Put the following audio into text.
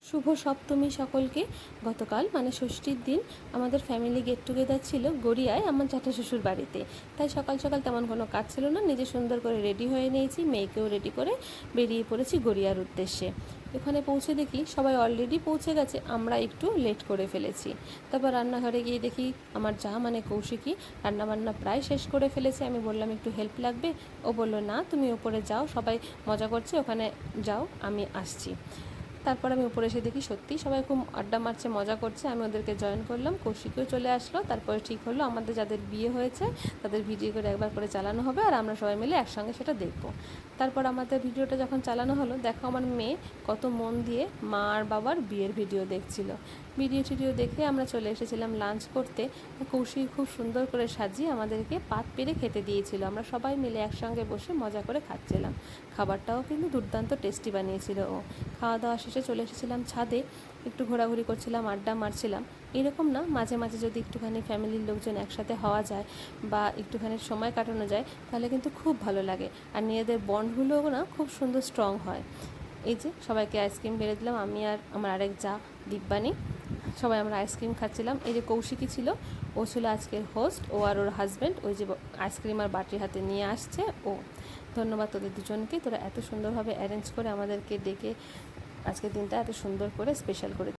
শুভ সপ্তমী সকলকে। গতকাল মানে ষষ্ঠীর দিন আমাদের ফ্যামিলি গেট টুগেদার ছিল গড়িয়ায় আমার জ্যাঠা শ্বশুর বাড়িতে। তাই সকাল সকাল তেমন কোনো কাজ ছিল না, নিজে সুন্দর করে রেডি হয়ে নিয়েছি, মেয়েকেও রেডি করে বেরিয়ে পড়েছি গড়িয়ার উদ্দেশ্যে। ওখানে পৌঁছে দেখি সবাই অলরেডি পৌঁছে গেছে, আমরা একটু লেট করে ফেলেছি। তারপর রান্নাঘরে গিয়ে দেখি আমার যা মানে কৌশিকী রান্নাবান্না প্রায় শেষ করে ফেলেছে। আমি বললাম একটু হেল্প লাগবে, ও বললো না তুমি ওপরে যাও, সবাই মজা করছে, ওখানে যাও, আমি আসছি। তারপর আমি উপরে এসে দেখি সত্যি সবাই খুব আড্ডা মারছে, মজা করছে। আমি ওদেরকে জয়েন করলাম, কৌশিকও চলে আসলো। তারপরে ঠিক হলো আমাদের যাদের বিয়ে হয়েছে তাদের ভিডিও করে একবার করে চালানো হবে, আর আমরা সবাই মিলে একসঙ্গে সেটা দেখব। তারপর আমাদের ভিডিওটা যখন চালানো হলো, দেখো আমার মেয়ে কত মন দিয়ে মা আর বাবার বিয়ের ভিডিও দেখছিল। ভিডিও দেখে আমরা চলে এসেছিলাম লাঞ্চ করতে। কৌশিক খুব সুন্দর করে সাজিয়ে আমাদেরকে পাত পেরে খেতে দিয়েছিল। আমরা সবাই মিলে একসঙ্গে বসে মজা করে খাচ্ছিলাম। খাবারটাও কিন্তু দুর্দান্ত টেস্টি বানিয়েছিল ও। খাওয়া দাওয়া শেষে চলে এসেছিলাম ছাদে, একটু ঘোরাঘুরি করছিলাম, আড্ডা মারছিলাম। এরকম না, মাঝে মাঝে যদি একটুখানি ফ্যামিলির লোকজন একসাথে হওয়া যায় বা একটুখানি সময় কাটানো যায় তাহলে কিন্তু খুব ভালো লাগে, আর নিজেদের বন্ডগুলোও না খুব সুন্দর স্ট্রং হয়। এই যে সবাইকে আইসক্রিম বেড়ে দিলাম, আমি আর আমার আরেক যা দিব্যানি, সবাই আমরা আইসক্রিম খাচ্ছিলাম। এই যে কৌশিকী ছিল, ও ছিল আজকের হোস্ট, ও আর ওর হাজব্যান্ড ওই যে আইসক্রিম আর বাটির হাতে নিয়ে আসছে ও। ধন্যবাদ তোদের দুজনকে, তোরা এত সুন্দরভাবে অ্যারেঞ্জ করে আমাদেরকে ডেকে আজকের দিনটা এত সুন্দর করে স্পেশাল করে